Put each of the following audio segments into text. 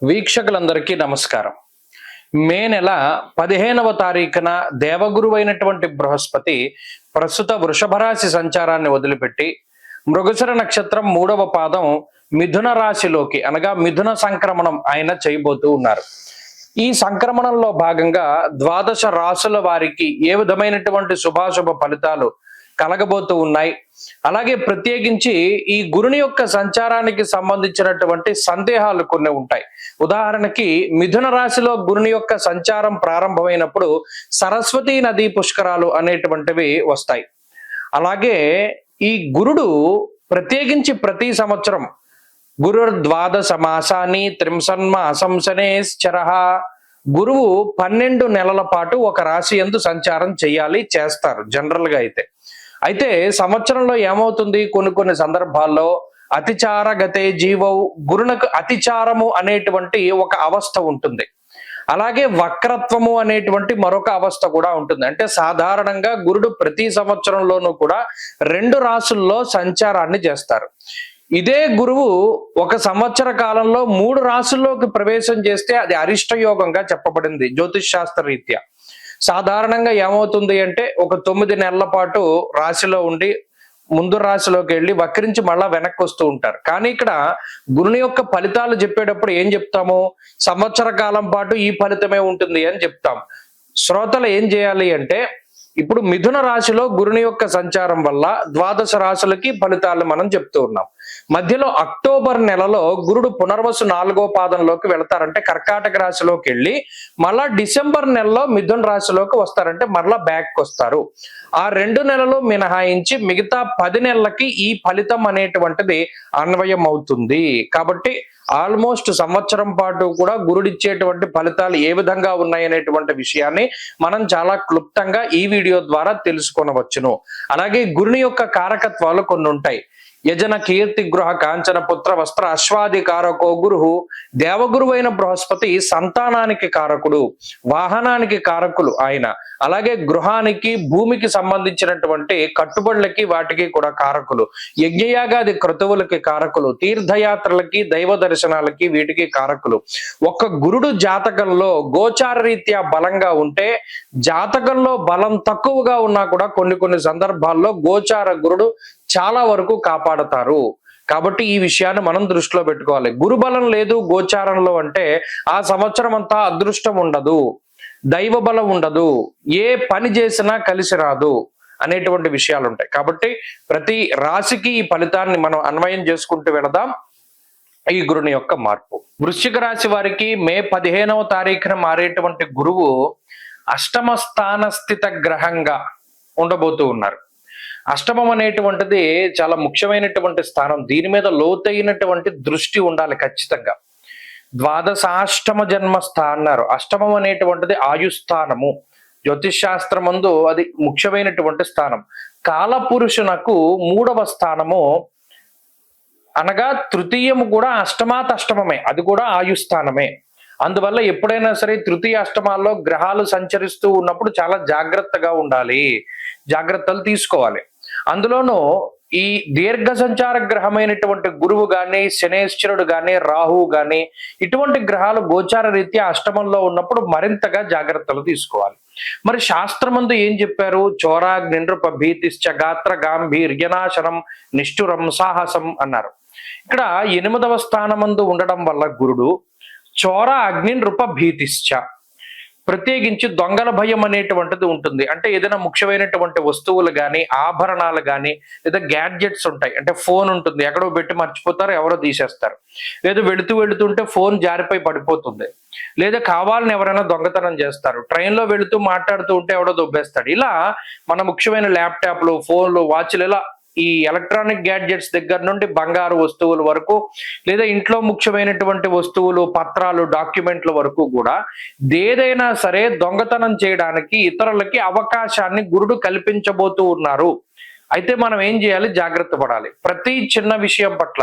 వీక్షకులందరికీ నమస్కారం. మే నెల 15వ తారీఖున దేవగురువైనటువంటి బృహస్పతి ప్రస్తుత వృషభ రాశి సంచారాన్ని వదిలిపెట్టి మృగశిర నక్షత్రం 3వ పాదం మిథున రాశిలోకి అనగా మిథున సంక్రమణం ఆయన చేయబోతూ ఉన్నారు. ఈ సంక్రమణంలో భాగంగా ద్వాదశ రాశుల వారికి ఏ విధమైనటువంటి శుభాశుభ ఫలితాలు కలగబోతూ ఉన్నాయి, అలాగే ప్రత్యేకించి ఈ గురుని యొక్క సంచారానికి సంబంధించినటువంటి సందేహాలు కొన్ని ఉంటాయి. ఉదాహరణకి మిథున రాశిలో గురుని యొక్క సంచారం ప్రారంభమైనప్పుడు సరస్వతీ నదీ పుష్కరాలు అనేటువంటివి వస్తాయి. అలాగే ఈ గురుడు ప్రత్యేకించి ప్రతి సంవత్సరం గురు ద్వాదశ మాసాన్ని త్రింసన్మాసంశనేశ్చరః గురువు 12 నెలల పాటు ఒక రాశి యందు సంచారం చేస్తారు జనరల్ గా అయితే సంవత్సరంలో ఏమవుతుంది, కొన్ని సందర్భాల్లో అతిచార గతే జీవవు గురునకు అతిచారము అనేటువంటి ఒక అవస్థ ఉంటుంది. అలాగే వక్రత్వము అనేటువంటి మరొక అవస్థ కూడా ఉంటుంది. అంటే సాధారణంగా గురుడు ప్రతి సంవత్సరంలోనూ కూడా 2 రాశుల్లో సంచారాన్ని చేస్తారు. ఇదే గురువు ఒక సంవత్సర కాలంలో 3 రాశుల్లోకి ప్రవేశం చేస్తే అది అరిష్ట యోగంగా చెప్పబడింది జ్యోతిష్ శాస్త్ర రీత్యా. సాధారణంగా ఏమవుతుంది అంటే ఒక 9 నెలల పాటు రాశిలో ఉండి ముందు రాశిలోకి వెళ్ళి వక్రించి మళ్ళా వెనక్కి వస్తూ ఉంటారు. కానీ ఇక్కడ గురుని యొక్క ఫలితాలు చెప్పేటప్పుడు ఏం చెప్తాము, సంవత్సర కాలం పాటు ఈ ఫలితమే ఉంటుంది అని చెప్తాం. శ్రోతలు ఏం చేయాలి అంటే ఇప్పుడు మిథున రాశిలో గురుని యొక్క సంచారం వల్ల ద్వాదశ రాశులకి ఫలితాలు మనం చెప్తూ ఉన్నాం. మధ్యలో అక్టోబర్ నెలలో గురుడు పునర్వసు 4వ పాదంలోకి వెళతారంటే కర్కాటక రాశిలోకి వెళ్ళి మళ్ళా డిసెంబర్ నెలలో మిథున రాశిలోకి వస్తారంటే మరలా బ్యాక్ వస్తారు. ఆ 2 నెలలు మినహాయించి మిగతా 10 నెలలకి ఈ ఫలితం అనేటువంటిది అన్వయం అవుతుంది. కాబట్టి ఆల్మోస్ట్ సంవత్సరం పాటు కూడా గురుడిచ్చేటువంటి ఫలితాలు ఏ విధంగా ఉన్నాయనేటువంటి విషయాన్ని మనం చాలా క్లుప్తంగా ఈ వీడియో ద్వారా తెలుసుకొనవచ్చును. అలాగే గురుని యొక్క కారకత్వాలు కొన్ని ఉంటాయి. యజన కీర్తి గృహ కాంచన పుత్ర వస్త్ర అశ్వాది కారకో గురు. దేవగురువైన బృహస్పతి సంతానానికి కారకుడు, వాహనానికి కారకులు ఆయన. అలాగే గృహానికి భూమికి సంబంధించినటువంటి కట్టుబడులకి వాటికి కూడా కారకులు, యజ్ఞయాగాది క్రతువులకి కారకులు, తీర్థయాత్రలకి దైవ దర్శనాలకి వీటికి కారకులు. ఒక్క గురుడు జాతకంలో గోచార రీత్యా బలంగా ఉంటే, జాతకంలో బలం తక్కువగా ఉన్నా కూడా కొన్ని సందర్భాల్లో గోచార గురుడు చాలా వరకు కాపాడతారు. కాబట్టి ఈ విషయాన్ని మనం దృష్టిలో పెట్టుకోవాలి. గురుబలం లేదు గోచారంలో అంటే ఆ సంవత్సరం అంతా అదృష్టం ఉండదు, దైవ బలం ఉండదు, ఏ పని చేసినా కలిసి రాదు అనేటువంటి విషయాలు ఉంటాయి. కాబట్టి ప్రతి రాశికి ఈ ఫలితాన్ని మనం అన్వయం చేసుకుంటూ వెళదాం. ఈ గురుని యొక్క మార్పు వృశ్చిక రాశి వారికి మే 15వ తారీఖున మారేటువంటి గురువు అష్టమ స్థాన స్థిత గ్రహంగా ఉండబోతూ ఉన్నారు. అష్టమం అనేటువంటిది చాలా ముఖ్యమైనటువంటి స్థానం. దీని మీద లోతైనటువంటి దృష్టి ఉండాలి ఖచ్చితంగా. ద్వాదశాష్టమ జన్మస్థ అన్నారు. అష్టమం అనేటువంటిది ఆయుస్థానము. జ్యోతిష్ శాస్త్రమందు అది ముఖ్యమైనటువంటి స్థానం. కాలపురుషునకు 3వ స్థానము అనగా తృతీయము కూడా అష్టమాతష్టమమే, అది కూడా ఆయుస్థానమే. అందువల్ల ఎప్పుడైనా సరే తృతీయ అష్టమాల్లో గ్రహాలు సంచరిస్తూ ఉన్నప్పుడు చాలా జాగ్రత్తగా ఉండాలి, జాగ్రత్తలు తీసుకోవాలి. అందులోనూ ఈ దీర్ఘ సంచార గ్రహమైనటువంటి గురువు గాని, శనేశ్వరుడు గాని, రాహువు గాని ఇటువంటి గ్రహాలు గోచార రీత్యా అష్టమంలో ఉన్నప్పుడు మరింతగా జాగ్రత్తలు తీసుకోవాలి. మరి శాస్త్రమందు ఏం చెప్పారు, చోరాగ్ని నృప భీతిశ్చ గాత్ర గాంభీర్యనాశనం నిష్ఠురం సాహసం అన్నారు. ఇక్కడ 8వ స్థానమందు ఉండడం వల్ల గురుడు చోర అగ్ని నృప భీతిశ్చ, ప్రత్యేకించి దొంగల భయం అనేటువంటిది ఉంటుంది. అంటే ఏదైనా ముఖ్యమైనటువంటి వస్తువులు కానీ, ఆభరణాలు కానీ, లేదా గ్యాడ్జెట్స్ ఉంటాయి. అంటే ఫోన్ ఉంటుంది, ఎక్కడో పెట్టి మర్చిపోతారు, ఎవరో తీసేస్తారు. లేదా వెళుతుంటే ఫోన్ జారిపోయి పడిపోతుంది, లేదా కావాలని ఎవరైనా దొంగతనం చేస్తారు. ట్రైన్లో వెళుతూ మాట్లాడుతూ ఉంటే ఎవడో దొబ్బేస్తాడు. ఇలా మన ముఖ్యమైన ల్యాప్టాప్లు, ఫోన్లు, వాచ్లు, ఇలా ఈ ఎలక్ట్రానిక్ గ్యాడ్జెట్స్ దగ్గర నుండి బంగారు వస్తువుల వరకు, లేదా ఇంట్లో ముఖ్యమైనటువంటి వస్తువులు, పత్రాలు, డాక్యుమెంట్ల వరకు కూడా ఏదైనా సరే దొంగతనం చేయడానికి ఇతరులకి అవకాశాన్ని గురుడు కల్పించబోతూ ఉన్నారు. అయితే మనం ఏం చేయాలి, జాగ్రత్త పడాలి. ప్రతి చిన్న విషయం పట్ల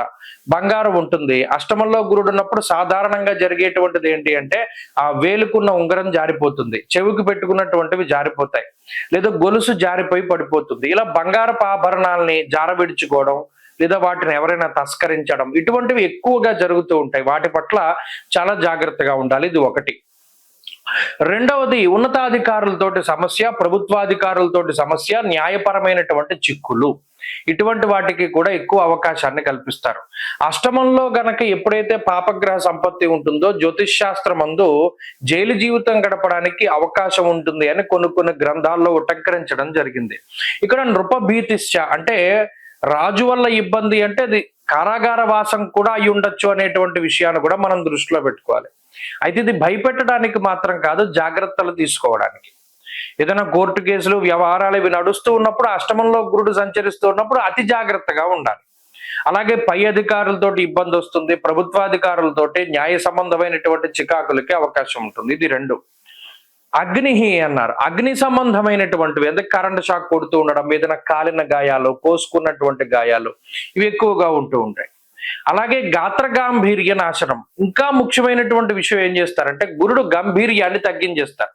బంగారం ఉంటుంది. అష్టమంలో గురుడు ఉన్నప్పుడు సాధారణంగా జరిగేటువంటిది ఏంటి అంటే ఆ వేలుకున్న ఉంగరం జారిపోతుంది, చెవికి పెట్టుకున్నటువంటివి జారిపోతాయి, లేదా గొలుసు జారిపోయి పడిపోతుంది. ఇలా బంగారపు ఆభరణాలని జారవిడుచుకోవడం, లేదా వాటిని ఎవరైనా తస్కరించడం, ఇటువంటివి ఎక్కువగా జరుగుతూ ఉంటాయి. వాటి పట్ల చాలా జాగ్రత్తగా ఉండాలి. ఇది ఒకటి. రెండవది ఉన్నతాధికారులతోటి సమస్య, ప్రభుత్వాధికారులతోటి సమస్య, న్యాయపరమైనటువంటి చిక్కులు, ఇటువంటి వాటికి కూడా ఎక్కువ అవకాశాన్ని కల్పిస్తారు. అష్టమంలో గనక ఎప్పుడైతే పాపగ్రహ సంపత్తి ఉంటుందో జ్యోతిష్ శాస్త్రమందు జైలు జీవితం గడపడానికి అవకాశం ఉంటుంది అని కొన్ని గ్రంథాల్లో ఉటంకరించడం జరిగింది. ఇక్కడ నృపభీతిశ్చ అంటే రాజు వల్ల ఇబ్బంది అంటే అది కారాగార వాసం కూడా అయి ఉండొచ్చు అనేటువంటి విషయాన్ని కూడా మనం దృష్టిలో పెట్టుకోవాలి. అయితే ఇది భయపెట్టడానికి మాత్రం కాదు, జాగ్రత్తలు తీసుకోవడానికి. ఏదైనా కోర్టు కేసులు, వ్యవహారాలు ఇవి నడుస్తూ ఉన్నప్పుడు, అష్టమంలో గురుడు సంచరిస్తూ ఉన్నప్పుడు అతి జాగ్రత్తగా ఉండాలి. అలాగే పై అధికారులతోటి ఇబ్బంది వస్తుంది, ప్రభుత్వాధికారులతోటి న్యాయ సంబంధమైనటువంటి చికాకులకి అవకాశం ఉంటుంది. ఇది రెండు. అగ్నిహి అన్నారు. అగ్ని సంబంధమైనటువంటివి, ఎందుకు కరెంట్ షాక్ కొడుతూ ఉండడం, ఏదైనా కాలిన గాయాలు, కోసుకున్నటువంటి గాయాలు, ఇవి ఎక్కువగా ఉంటూ ఉంటాయి. అలాగే గాత్ర గాంభీర్య నాశనం. ఇంకా ముఖ్యమైనటువంటి విషయం ఏం చేస్తారంటే గురుడు గంభీర్యాన్ని తగ్గించేస్తారు.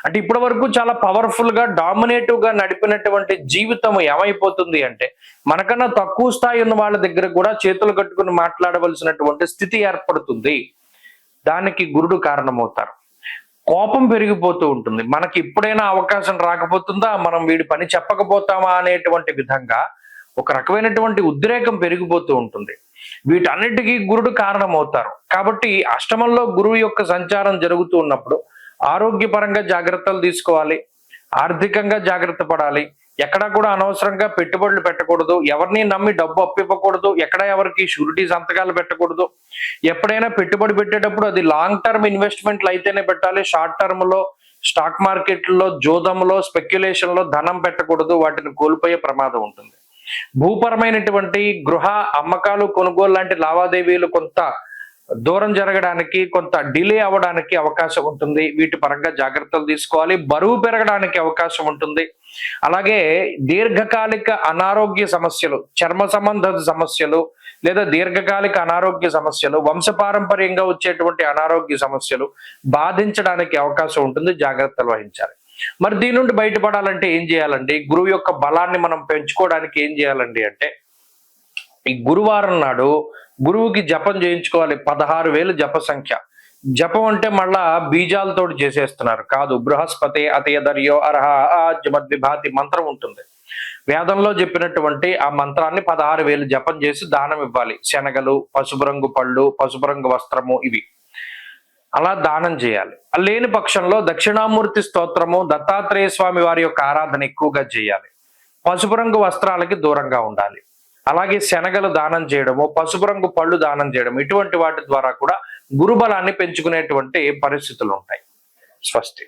అంటే ఇప్పటి వరకు చాలా పవర్ఫుల్ గా డామినేటివ్ గా నడిపినటువంటి జీవితం ఏమైపోతుంది అంటే మనకన్నా తక్కువ స్థాయి ఉన్న వాళ్ళ దగ్గర కూడా చేతులు కట్టుకుని మాట్లాడవలసినటువంటి స్థితి ఏర్పడుతుంది. దానికి గురుడు కారణమవుతారు. కోపం పెరిగిపోతూ ఉంటుంది. మనకి ఎప్పుడైనా అవకాశం రాకపోతుందా, మనం వీడి పని చెప్పకపోతామా అనేటువంటి విధంగా ఒక రకమైనటువంటి ఉద్రేకం పెరిగిపోతూ ఉంటుంది. వీటన్నిటికీ గురుడు కారణమవుతారు. కాబట్టి అష్టమంలో గురువు యొక్క సంచారం జరుగుతూ ఉన్నప్పుడు ఆరోగ్యపరంగా జాగ్రత్తలు తీసుకోవాలి, ఆర్థికంగా జాగ్రత్త పడాలి, ఎక్కడా కూడా అనవసరంగా పెట్టుబడులు పెట్టకూడదు, ఎవరిని నమ్మి డబ్బు అప్పివ్వకూడదు, ఎక్కడ ఎవరికి షూరిటీ సంతకాలు పెట్టకూడదు. ఎప్పుడైనా పెట్టుబడి పెట్టేటప్పుడు అది లాంగ్ టర్మ్ ఇన్వెస్ట్మెంట్లు అయితేనే పెట్టాలి. షార్ట్ టర్మ్ లో స్టాక్ మార్కెట్లో, జోదంలో, స్పెక్యులేషన్ లో ధనం పెట్టకూడదు, వాటిని కోల్పోయే ప్రమాదం ఉంటుంది. భూపరమైనటువంటి గృహ అమ్మకాలు, కొనుగోలు లాంటి లావాదేవీలు కొంత దూరం జరగడానికి, కొంత డిలే అవ్వడానికి అవకాశం ఉంటుంది. వీటి పరంగా జాగ్రత్తలు తీసుకోవాలి. బరువు పెరగడానికి అవకాశం ఉంటుంది. అలాగే దీర్ఘకాలిక అనారోగ్య సమస్యలు, చర్మ సంబంధ సమస్యలు, లేదా దీర్ఘకాలిక అనారోగ్య సమస్యలు, వంశపారంపర్యంగా వచ్చేటువంటి అనారోగ్య సమస్యలు బాధించడానికి అవకాశం ఉంటుంది. జాగ్రత్తలు వహించాలి. మరి దీని నుండి బయటపడాలంటే ఏం చేయాలండి? గురువు యొక్క బలాన్ని మనం పెంచుకోవడానికి ఏం చేయాలండి అంటే ఈ గురువారం నాడు గురువుకి జపం చేయించుకోవాలి. 16,000 జప సంఖ్య. జపం అంటే మళ్ళా బీజాలతో చేసేస్తున్నారు కాదు. బృహస్పతి అతయదర్యో అర్హ జమద్విభాతి మంత్రం ఉంటుంది. వేదంలో చెప్పినటువంటి ఆ మంత్రాన్ని 16,000 జపం చేసి దానం ఇవ్వాలి. శనగలు, పసుపు రంగు పళ్ళు, పసుపు రంగు వస్త్రము, ఇవి అలా దానం చేయాలి. లేని పక్షంలో దక్షిణామూర్తి స్తోత్రము, దత్తాత్రేయ స్వామి వారి యొక్క ఆరాధన ఎక్కువగా చేయాలి. పసుపు రంగు వస్త్రాలకి దూరంగా ఉండాలి. అలాగే శనగలు దానం చేయడము, పసుపు రంగు పళ్ళు దానం చేయడం, ఇటువంటి వాటి ద్వారా కూడా గురుబలాన్ని పెంచుకునేటువంటి పరిస్థితులు ఉంటాయి. స్వస్తి.